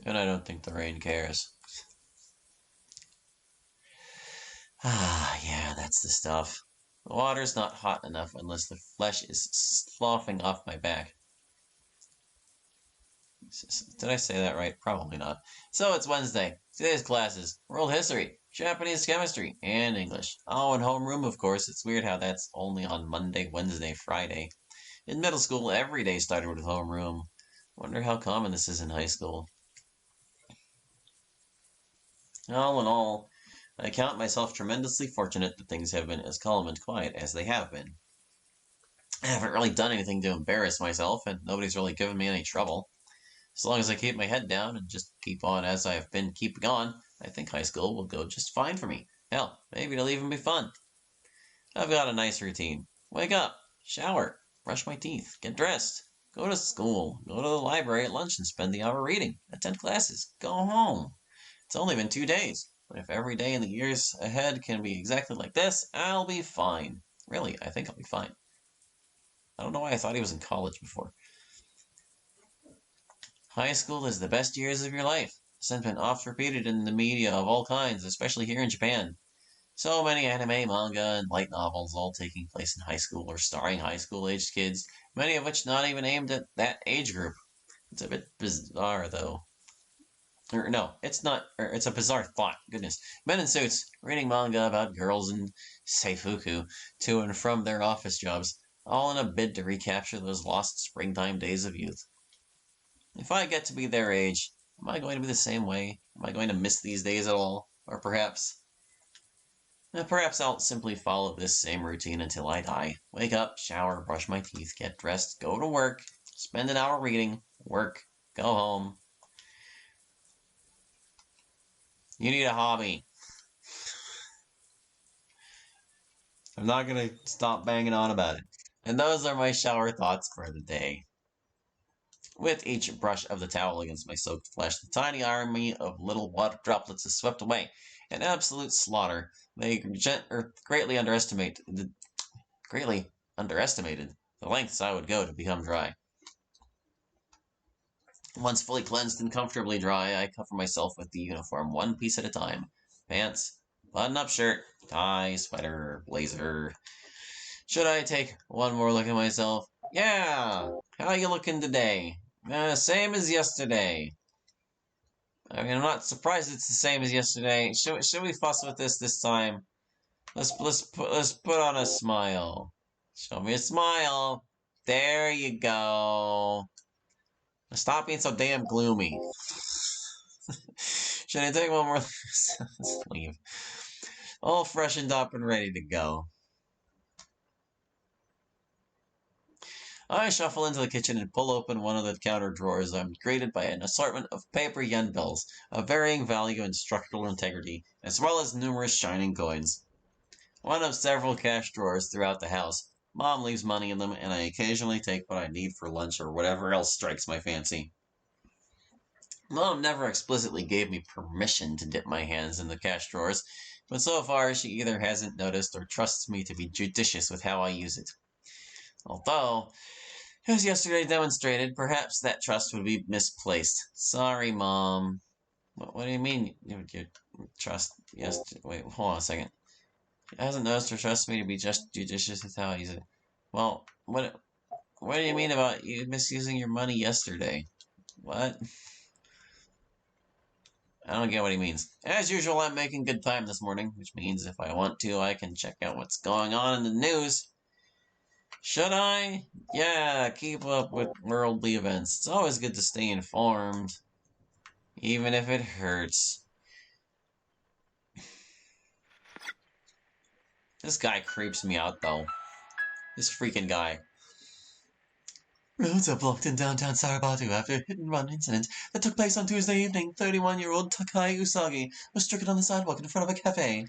And I don't think the rain cares. Ah, yeah, that's the stuff. The water's not hot enough unless the flesh is sloughing off my back. Did I say that right? Probably not. So it's Wednesday. Today's classes: World History, Japanese Chemistry, and English. Oh, and homeroom, of course. It's weird how that's only on Monday, Wednesday, Friday. In middle school, every day started with homeroom. Wonder how common this is in high school. All in all, I count myself tremendously fortunate that things have been as calm and quiet as they have been. I haven't really done anything to embarrass myself, and nobody's really given me any trouble. As long as I keep my head down and just keep on as I have been keeping on, I think high school will go just fine for me. Hell, maybe it'll even be fun. I've got a nice routine. Wake up, shower, brush my teeth, get dressed, go to school, go to the library at lunch and spend the hour reading, attend classes, go home. It's only been 2 days, but if every day in the years ahead can be exactly like this, I'll be fine. Really, I think I'll be fine. I don't know why I thought he was in college before. High school is the best years of your life. A sentiment oft repeated in the media of all kinds, especially here in Japan. So many anime, manga, and light novels all taking place in high school or starring high school-aged kids, many of which not even aimed at that age group. It's a bit bizarre, though. Or, no, it's not. It's a bizarre thought. Goodness. Men in suits, reading manga about girls in Seifuku to and from their office jobs, all in a bid to recapture those lost springtime days of youth. If I get to be their age, am I going to be the same way? Am I going to miss these days at all? Or perhaps I'll simply follow this same routine until I die. Wake up, shower, brush my teeth, get dressed, go to work, spend an hour reading, work, go home. You need a hobby. I'm not going to stop banging on about it. And those are my shower thoughts for the day. With each brush of the towel against my soaked flesh, the tiny army of little water droplets is swept away. An absolute slaughter. They greatly underestimated the lengths I would go to become dry. Once fully cleansed and comfortably dry, I cover myself with the uniform one piece at a time. Pants, button-up shirt, tie, sweater, blazer. Should I take one more look at myself? Yeah! How you looking today? Same as yesterday. I mean, I'm not surprised it's the same as yesterday. Should we fuss with this time? Let's put on a smile. Show me a smile. There you go. Stop being so damn gloomy. Should I take one more? Let's leave. All freshened up and ready to go. I shuffle into the kitchen and pull open one of the counter drawers. I'm greeted by an assortment of paper yen bills of varying value and structural integrity, as well as numerous shining coins. One of several cash drawers throughout the house. Mom leaves money in them, and I occasionally take what I need for lunch or whatever else strikes my fancy. Mom never explicitly gave me permission to dip my hands in the cash drawers, but so far she either hasn't noticed or trusts me to be judicious with how I use it. Although, as yesterday demonstrated, perhaps that trust would be misplaced. Sorry, Mom. What do you mean you trust? Yes. Wait, hold on a second. She hasn't noticed or trusts me to be just judicious with how I use it. Well, what do you mean about you misusing your money yesterday? What? I don't get what he means. As usual, I'm making good time this morning, which means if I want to, I can check out what's going on in the news. Should I? Yeah, keep up with worldly events. It's always good to stay informed, even if it hurts. This guy creeps me out, though. This freaking guy. Roads are blocked in downtown Sarabatu after a hit-and-run incident that took place on Tuesday evening. 31-year-old Takai Usagi was stricken on the sidewalk in front of a cafe.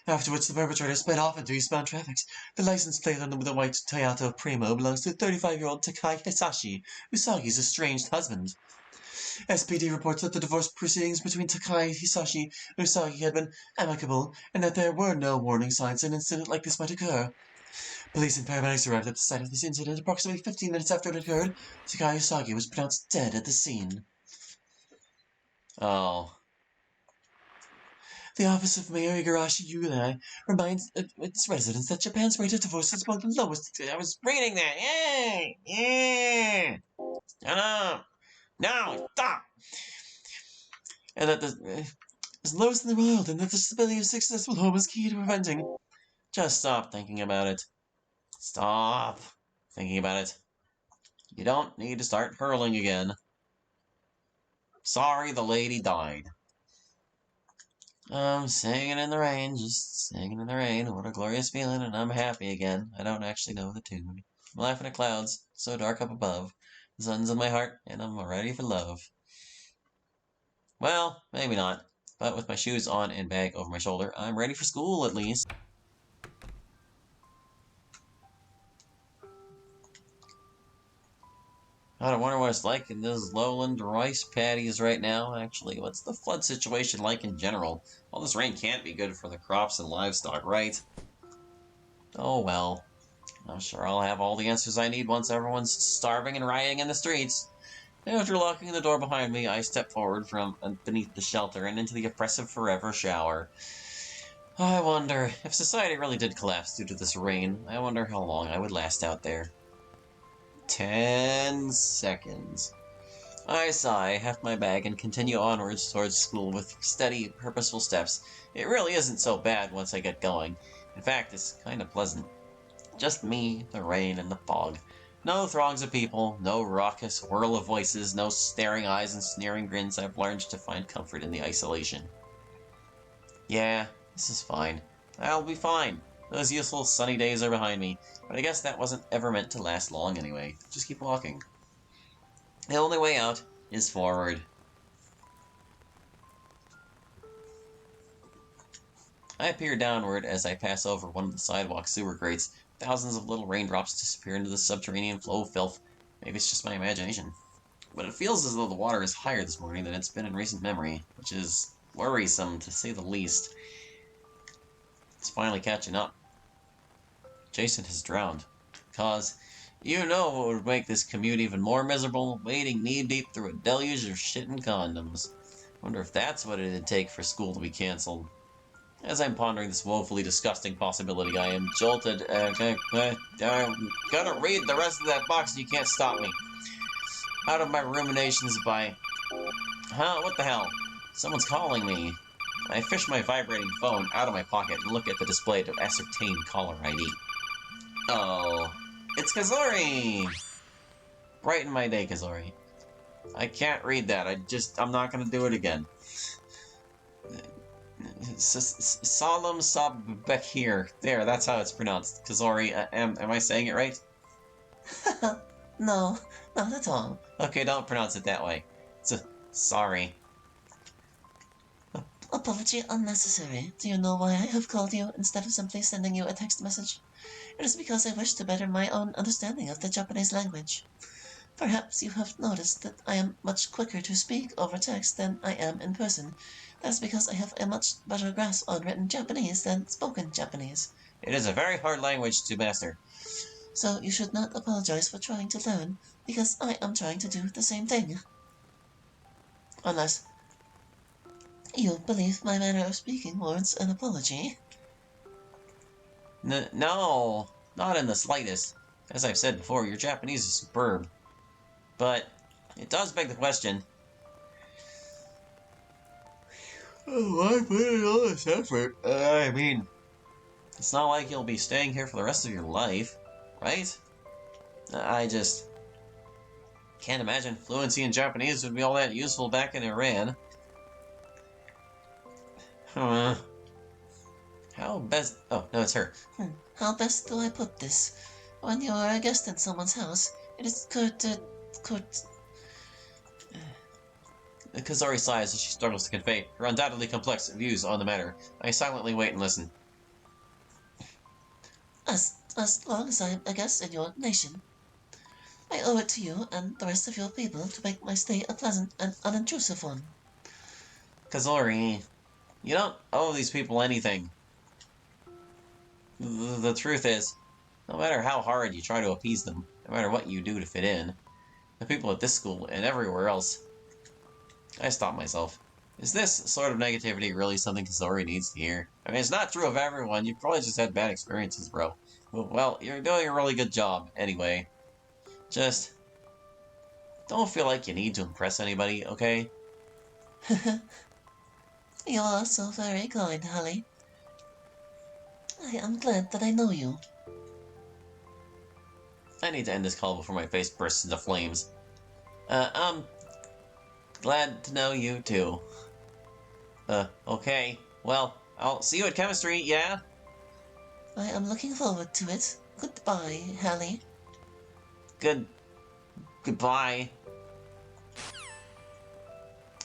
After which the perpetrator sped off into eastbound traffic. The license plate on the white Toyota Primo belongs to 35-year-old Takai Hisashi, Usagi's estranged husband. SPD reports that the divorce proceedings between Takai Hisashi and Usagi had been amicable, and that there were no warning signs an incident like this might occur. Police and paramedics arrived at the site of this incident approximately 15 minutes after it occurred. Takai Usagi was pronounced dead at the scene. Oh. The office of Mayor Igarashi Yunai reminds its residents that Japan's rate of divorce is among the lowest. I was reading that. Yay! Yeah! Shut up! No! Stop! And that is lowest in the world, and that the stability of a successful home is key to preventing. Just stop thinking about it. Stop thinking about it. You don't need to start hurling again. Sorry the lady died. I'm singing in the rain, just singing in the rain. What a glorious feeling, and I'm happy again. I don't actually know the tune. I'm laughing at clouds, so dark up above. The sun's in my heart, and I'm ready for love. Well, maybe not. But with my shoes on and bag over my shoulder, I'm ready for school at least. I wonder what it's like in those lowland rice paddies right now. Actually, what's the flood situation like in general? All this rain can't be good for the crops and livestock, right? Oh well. I'm sure I'll have all the answers I need once everyone's starving and rioting in the streets. After locking the door behind me, I step forward from beneath the shelter and into the oppressive forever shower. I wonder, if society really did collapse due to this rain, I wonder how long I would last out there. 10 seconds. I sigh, half my bag, and continue onwards towards school with steady, purposeful steps. It really isn't so bad once I get going. In fact, it's kind of pleasant. Just me, the rain, and the fog. No throngs of people, no raucous whirl of voices, no staring eyes and sneering grins. I've learned to find comfort in the isolation. Yeah, this is fine. I'll be fine. Those useful sunny days are behind me, but I guess that wasn't ever meant to last long anyway. Just keep walking. The only way out is forward. I peer downward as I pass over one of the sidewalk sewer grates. Thousands of little raindrops disappear into the subterranean flow of filth. Maybe it's just my imagination. But it feels as though the water is higher this morning than it's been in recent memory, which is worrisome to say the least. It's finally catching up. Jason has drowned. Cause, you know what would make this commute even more miserable? Wading knee-deep through a deluge of shit and condoms. Wonder if that's what it'd take for school to be cancelled. As I'm pondering this woefully disgusting possibility, I am jolted. I'm gonna read the rest of that box and you can't stop me. Out of my ruminations by... Huh? What the hell? Someone's calling me. I fish my vibrating phone out of my pocket and look at the display to ascertain caller ID. Oh, it's Kazori! Brighten my day, Kazori. I can't read that. I'm not gonna do it again. Solemn Sabekir. There, that's how it's pronounced. Kazori, am I saying it right? No, not at all. Okay, don't pronounce it that way. Sorry. Apology unnecessary. Do you know why I have called you instead of simply sending you a text message? It is because I wish to better my own understanding of the Japanese language. Perhaps you have noticed that I am much quicker to speak over text than I am in person. That is because I have a much better grasp on written Japanese than spoken Japanese. It is a very hard language to master. So you should not apologize for trying to learn, because I am trying to do the same thing. Unless you believe my manner of speaking warrants an apology. No, not in the slightest. As I've said before, your Japanese is superb. But it does beg the question. Why put in all this effort? I mean, it's not like you'll be staying here for the rest of your life, right? I just can't imagine fluency in Japanese would be all that useful back in Iran. How best... Oh, no, it's her. How best do I put this? When you are a guest in someone's house, it is Kazari sighs as she struggles to convey her undoubtedly complex views on the matter. I silently wait and listen. As long as I am a guest in your nation, I owe it to you and the rest of your people to make my stay a pleasant and unintrusive one. Kazori, you don't owe these people anything. The truth is, no matter how hard you try to appease them, no matter what you do to fit in, the people at this school and everywhere else... I stop myself. Is this sort of negativity really something Kazori needs to hear? I mean, it's not true of everyone. You've probably just had bad experiences, bro. Well, you're doing a really good job, anyway. Just don't feel like you need to impress anybody, okay? You are so very kind, Holly. I am glad that I know you. I need to end this call before my face bursts into flames. I'm glad to know you too. Okay. Well, I'll see you at chemistry, yeah? I am looking forward to it. Goodbye, Hallie. Goodbye.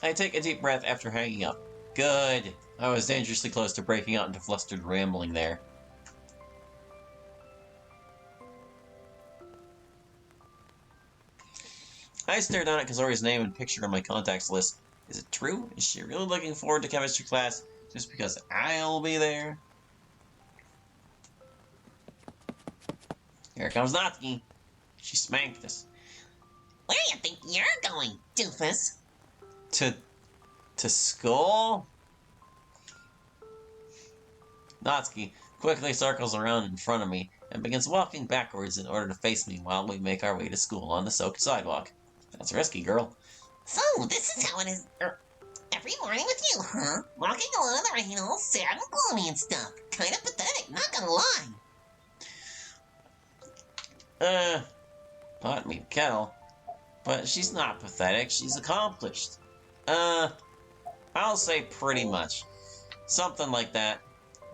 I take a deep breath after hanging up. Good. I was dangerously close to breaking out into flustered rambling there. I stared down at Kazori's name and pictured on my contacts list. Is it true? Is she really looking forward to chemistry class just because I'll be there? Here comes Natsuki. She smacked us. Where do you think you're going, doofus? To school? Natsuki quickly circles around in front of me and begins walking backwards in order to face me while we make our way to school on the soaked sidewalk. That's risky, girl. So, this is how it is every morning with you, huh? Walking along in the rain all sad and gloomy and stuff. Kinda pathetic, not gonna lie. Pot me kettle. But she's not pathetic, she's accomplished. I'll say pretty much. Something like that.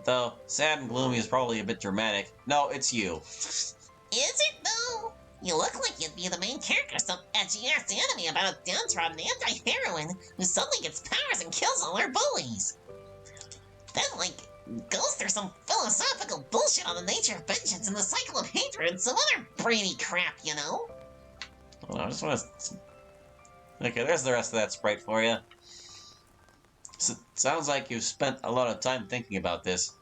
Though, sad and gloomy is probably a bit dramatic. No, it's you. Is it, though? You look like you'd be the main character of some edgy-ass anime about a downtrodden anti-heroine who suddenly gets powers and kills all her bullies. Then, like, goes through some philosophical bullshit on the nature of vengeance and the cycle of hatred and some other brainy crap, you know? Well, I just want to... Okay, there's the rest of that sprite for you. Sounds like you've spent a lot of time thinking about this.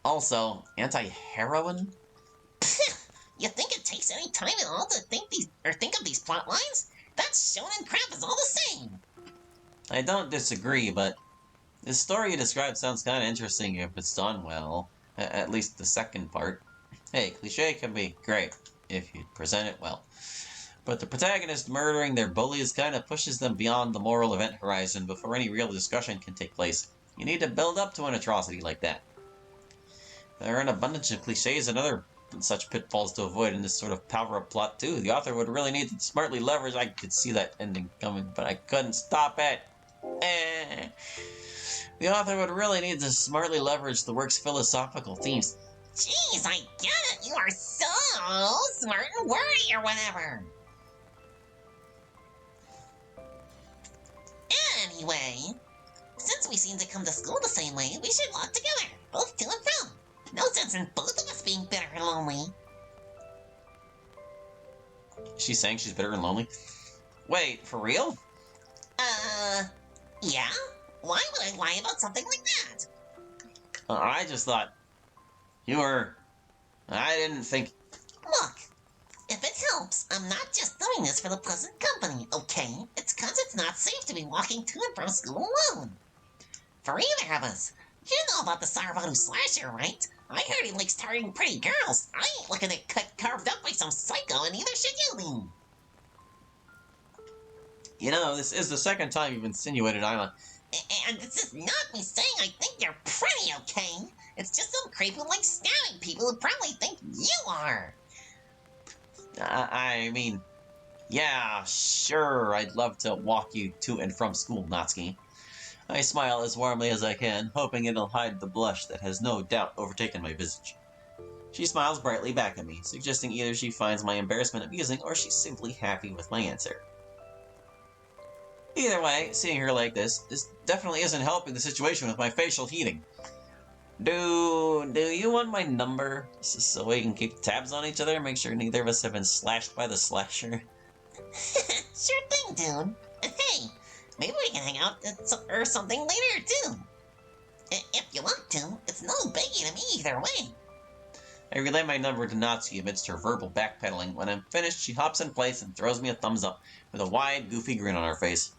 Also, anti-heroine? You think it takes any time at all to think of these plot lines? That shonen crap is all the same. I don't disagree, but this story you described sounds kind of interesting if it's done well. At least the second part. Hey, cliche can be great if you present it well. But the protagonist murdering their bullies kind of pushes them beyond the moral event horizon before any real discussion can take place. You need to build up to an atrocity like that. There are an abundance of cliches and other such pitfalls to avoid in this sort of power-up plot too. The author would really need to smartly leverage... I could see that ending coming, but I couldn't stop it. The author would really need to smartly leverage the work's philosophical themes. Jeez, I get it. You are so smart and wordy or whatever. Anyway, since we seem to come to school the same way, we should walk together, both to and from. No sense in both of us being bitter and lonely. She's saying she's bitter and lonely? Wait, for real? Yeah? Why would I lie about something like that? I just thought you were... I didn't think... Look, if it helps, I'm not just doing this for the pleasant company, okay? It's 'cause it's not safe to be walking to and from school alone. For either of us. You know about the Sarvatu slasher, right? I heard he likes targeting pretty girls. I ain't looking to get carved up by some psycho, and neither should you be. You know, this is the second time you've insinuated I'm... And this is not me saying I think you're pretty, okay? It's just some creep who likes stabbing people who probably think you are. I mean, yeah, sure, I'd love to walk you to and from school, Natsuki. I smile as warmly as I can, hoping it'll hide the blush that has no doubt overtaken my visage. She smiles brightly back at me, suggesting either she finds my embarrassment amusing or she's simply happy with my answer. Either way, seeing her like this definitely isn't helping the situation with my facial heating. Do you want my number, so we can keep tabs on each other and make sure neither of us have been slashed by the slasher? Sure thing, dude. Hey, maybe we can hang out or something later, too. If you want to, it's no biggie to me either way. I relay my number to Natsuki amidst her verbal backpedaling. When I'm finished, she hops in place and throws me a thumbs up with a wide, goofy grin on her face.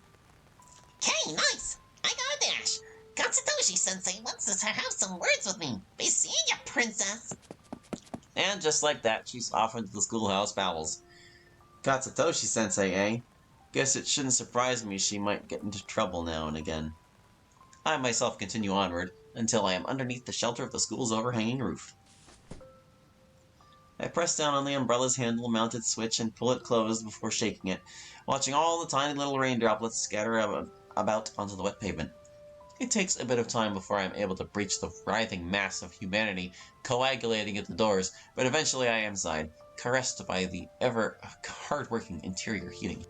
Okay, nice. I got a dash. Katsutoshi-sensei wants us to have some words with me. Be seeing you, princess. And just like that, she's off into the schoolhouse bowels. Katsutoshi-sensei, eh? Guess it shouldn't surprise me she might get into trouble now and again. I myself continue onward until I am underneath the shelter of the school's overhanging roof. I press down on the umbrella's handle-mounted switch and pull it closed before shaking it, watching all the tiny little rain droplets scatter about onto the wet pavement. It takes a bit of time before I am able to breach the writhing mass of humanity coagulating at the doors, but eventually I am inside, caressed by the ever hard-working interior heating.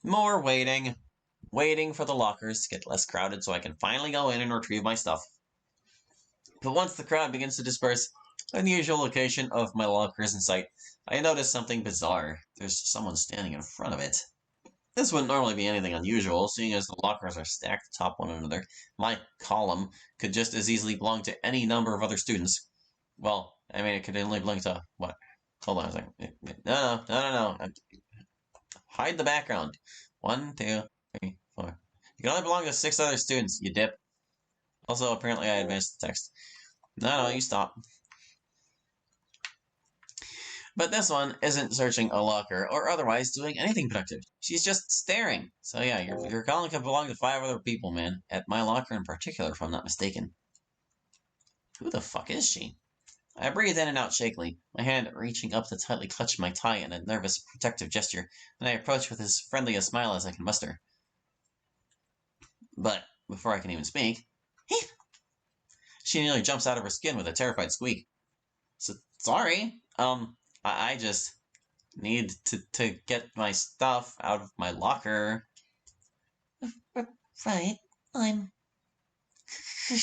More waiting. Waiting for the lockers to get less crowded so I can finally go in and retrieve my stuff. But once the crowd begins to disperse, unusual location of my locker is in sight, I notice something bizarre. There's someone standing in front of it. This wouldn't normally be anything unusual, seeing as the lockers are stacked atop one another. My column could just as easily belong to any number of other students. Well, I mean, it could only belong to what? Hold on a second. No. Hide the background. 1, 2, 3, 4. You can only belong to 6 other students, you dip. Also, apparently I advanced the text. No, you stop. But this one isn't searching a locker or otherwise doing anything productive. She's just staring. So yeah, your column can belong to 5 other people, man. At my locker in particular, if I'm not mistaken. Who the fuck is she? I breathe in and out shakily, my hand reaching up to tightly clutch my tie in a nervous, protective gesture, and I approach with as friendly a smile as I can muster. But before I can even speak, she nearly jumps out of her skin with a terrified squeak. Sorry, I just need to get my stuff out of my locker. Right, I'm... Is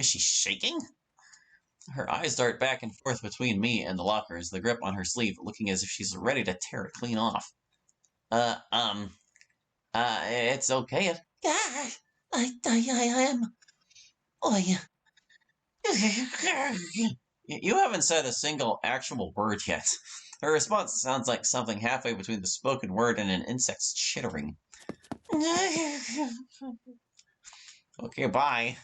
she shaking? Her eyes dart back and forth between me and the lockers, the grip on her sleeve looking as if she's ready to tear it clean off. It's okay. I am... Oi. You haven't said a single actual word yet. Her response sounds like something halfway between the spoken word and an insect's chittering. Okay, bye.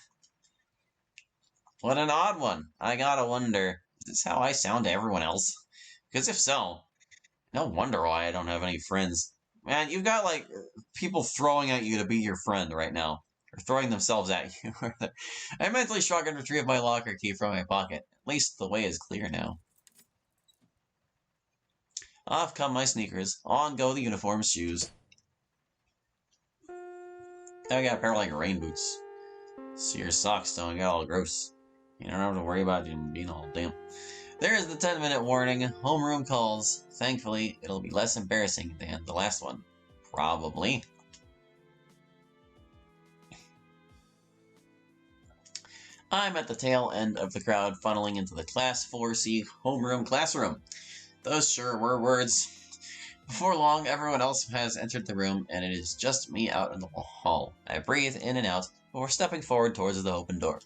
What an odd one. I gotta wonder, is this how I sound to everyone else? Because if so, no wonder why I don't have any friends. Man, you've got, like, people throwing at you to be your friend right now. Or throwing themselves at you. I mentally shrug and retrieve my locker key from my pocket. At least the way is clear now. Off come my sneakers. On go the uniform's shoes. Now I got a pair of, like, rain boots. So your socks don't get all gross. You don't have to worry about them being all damp. There's the 10-minute warning. Homeroom calls. Thankfully, it'll be less embarrassing than the last one. Probably. I'm at the tail end of the crowd funneling into the Class 4C homeroom classroom. Those sure were words. Before long, everyone else has entered the room, and it is just me out in the hall. I breathe in and out before stepping forward towards the open door.